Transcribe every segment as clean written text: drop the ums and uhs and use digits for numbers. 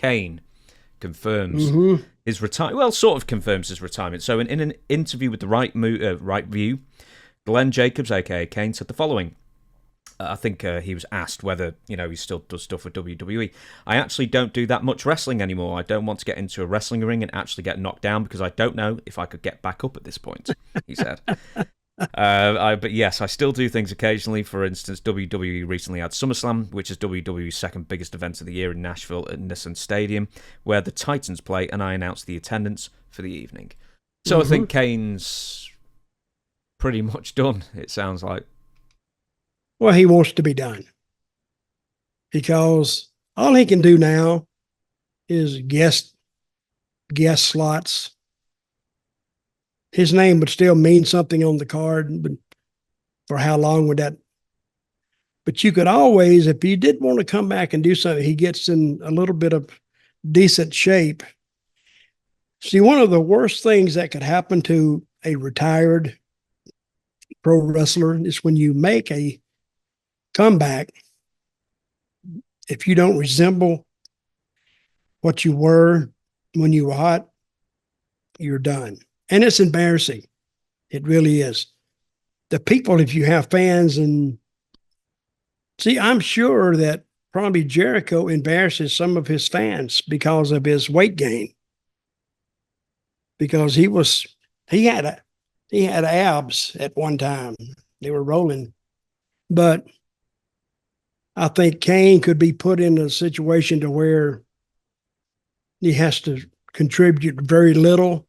Kane confirms Mm-hmm. his retirement. Well, sort of confirms his retirement. So in an interview with the Right View, Glenn Jacobs, aka Kane, said the following. I think he was asked whether he still does stuff with WWE. I actually don't do that much wrestling anymore. I don't want to get into a wrestling ring and actually get knocked down because I don't know if I could get back up at this point, he said. But yes, I still do things occasionally. For instance, WWE recently had SummerSlam, which is WWE's second biggest event of the year in Nashville at Nissan Stadium, where the Titans play, and I announced the attendance for the evening. So I think Kane's pretty much done, it sounds like. Well, he wants to be done because all he can do now is guest slots. His name would still mean something on the card, but for how long would that? But you could always, if you did want to come back and do something, he gets in a little bit of decent shape. See, one of the worst things that could happen to a retired pro wrestler is when you make a comeback, if you don't resemble what you were when you were hot, you're done. And it's embarrassing. It really is. The people, if you have fans, and see, I'm sure that probably Jericho embarrasses some of his fans because of his weight gain. Because he had abs at one time. They were rolling. But I think Kane could be put in a situation to where he has to contribute very little,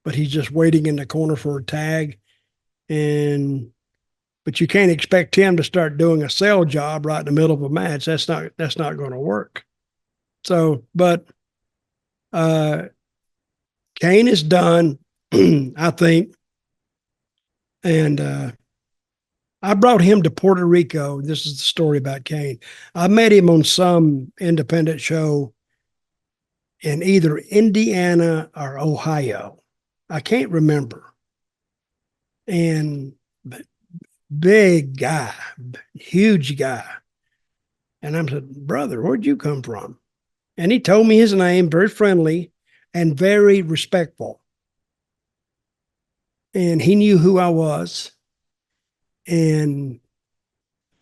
but he's just waiting in the corner for a tag. But you can't expect him to start doing a sell job right in the middle of a match. That's not going to work. So, but Kane is done, I think. And I brought him to Puerto Rico. This is the story about Kane. I met him on some independent show in either Indiana or Ohio. I can't remember. And big guy, huge guy. And I said, brother, where'd you come from? And he told me his name, very friendly and very respectful. And he knew who I was. And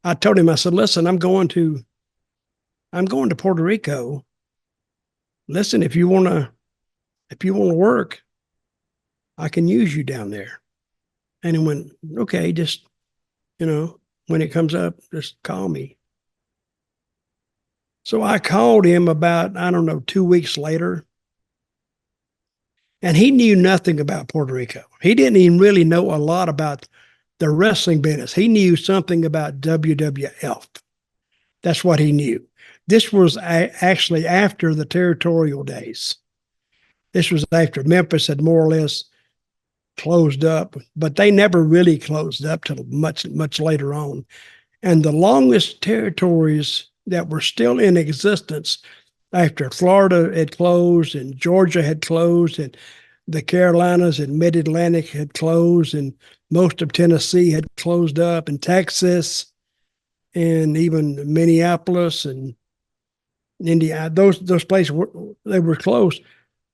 I told him, I said, listen, I'm going to Puerto Rico. Listen, if you want to work, I can use you down there. And he went, okay, just, when it comes up, just call me. So I called him about, 2 weeks later. And he knew nothing about Puerto Rico. He didn't even really know a lot about the wrestling business. He knew something about WWF. That's what he knew. This was actually after the territorial days. This was after Memphis had more or less closed up, but they never really closed up till much, much later on. And the longest territories that were still in existence after Florida had closed and Georgia had closed and the Carolinas and Mid-Atlantic had closed and most of Tennessee had closed up and Texas and even Minneapolis and Indiana, those places, they were closed.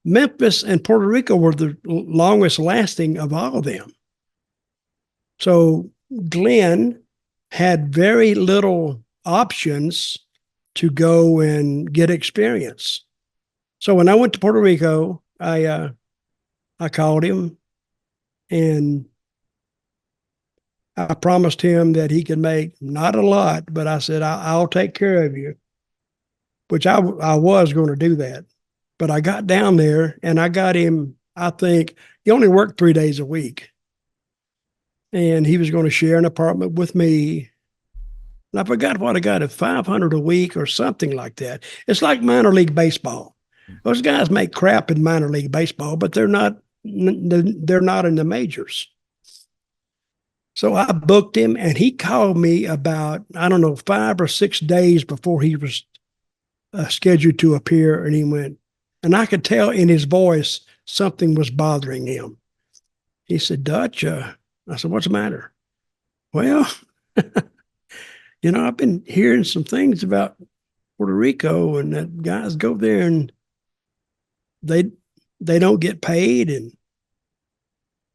Memphis and Puerto Rico were the longest lasting of all of them. So Glenn had very little options to go and get experience. So when I went to Puerto Rico, I called him and I promised him that he could make not a lot, but I said, I'll take care of you, which I was going to do that. But I got down there and I got him, I think, he only worked 3 days a week. And he was going to share an apartment with me. And I forgot what I got, at $500 a week or something like that. It's like minor league baseball. Those guys make crap in minor league baseball, but they're not in the majors. So I booked him and he called me about, 5 or 6 days before he was scheduled to appear. And he went, and I could tell in his voice something was bothering him. He said, Dutch, I said, what's the matter? Well, I've been hearing some things about Puerto Rico, and that guys go there and they don't get paid.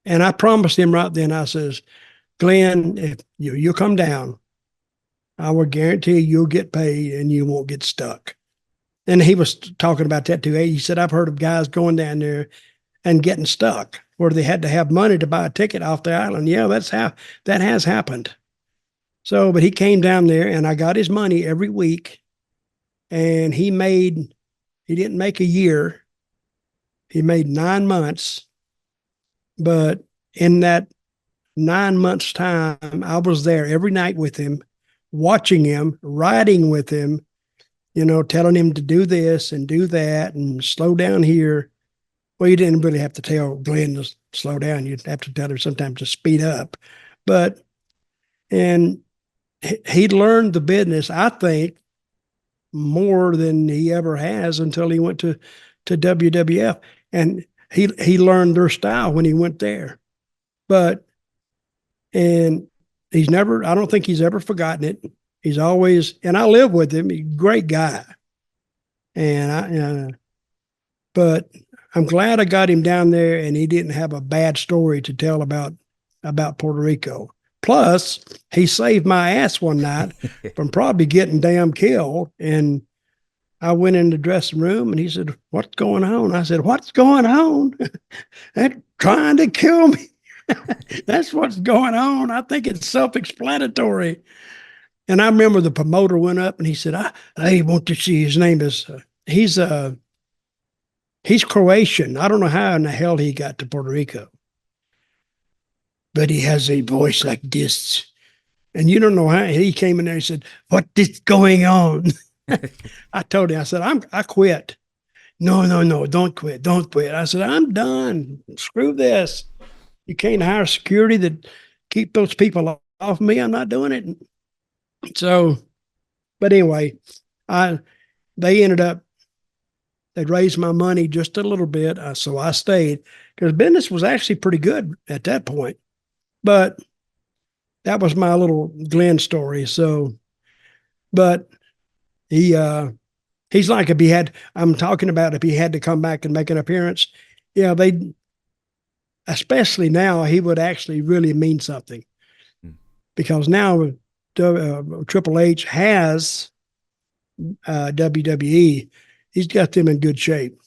And I promised him right then, I says, Glenn, if you'll come down, I will guarantee you'll get paid and you won't get stuck. And he was talking about that too. He said, I've heard of guys going down there and getting stuck where they had to have money to buy a ticket off the island. Yeah, that has happened. So, but he came down there and I got his money every week, and he didn't make a year. He made 9 months, but in that 9 months time, I was there every night with him, watching him, riding with him, telling him to do this and do that and slow down here. Well, you didn't really have to tell Glenn to slow down. You'd have to tell him sometimes to speed up. And he learned the business, I think, more than he ever has until he went to WWF. And he learned their style when he went there. And I don't think he's ever forgotten it. He's always, and I live with him. He's a great guy. But I'm glad I got him down there and he didn't have a bad story to tell about Puerto Rico. Plus, he saved my ass one night from probably getting damn killed. And I went in the dressing room and he said, "What's going on?" I said, "What's going on?" "They're trying to kill me." That's what's going on. I think it's self-explanatory. And I remember the promoter went up and he said, I want to see, his name is, he's Croatian. I don't know how in the hell he got to Puerto Rico, but he has a voice like this. And you don't know how he came in there and said, "What is going on?" I told him, I said, I quit. No, don't quit. Don't quit. I said, I'm done. Screw this. You can't hire security that keep those people off me. I'm not doing it. So, but anyway, they raised my money just a little bit. So I stayed because business was actually pretty good at that point. But that was my little Glenn story. So, but he's like, I'm talking about if he had to come back and make an appearance, especially now, he would actually really mean something. Because now Triple H has WWE. He's got them in good shape.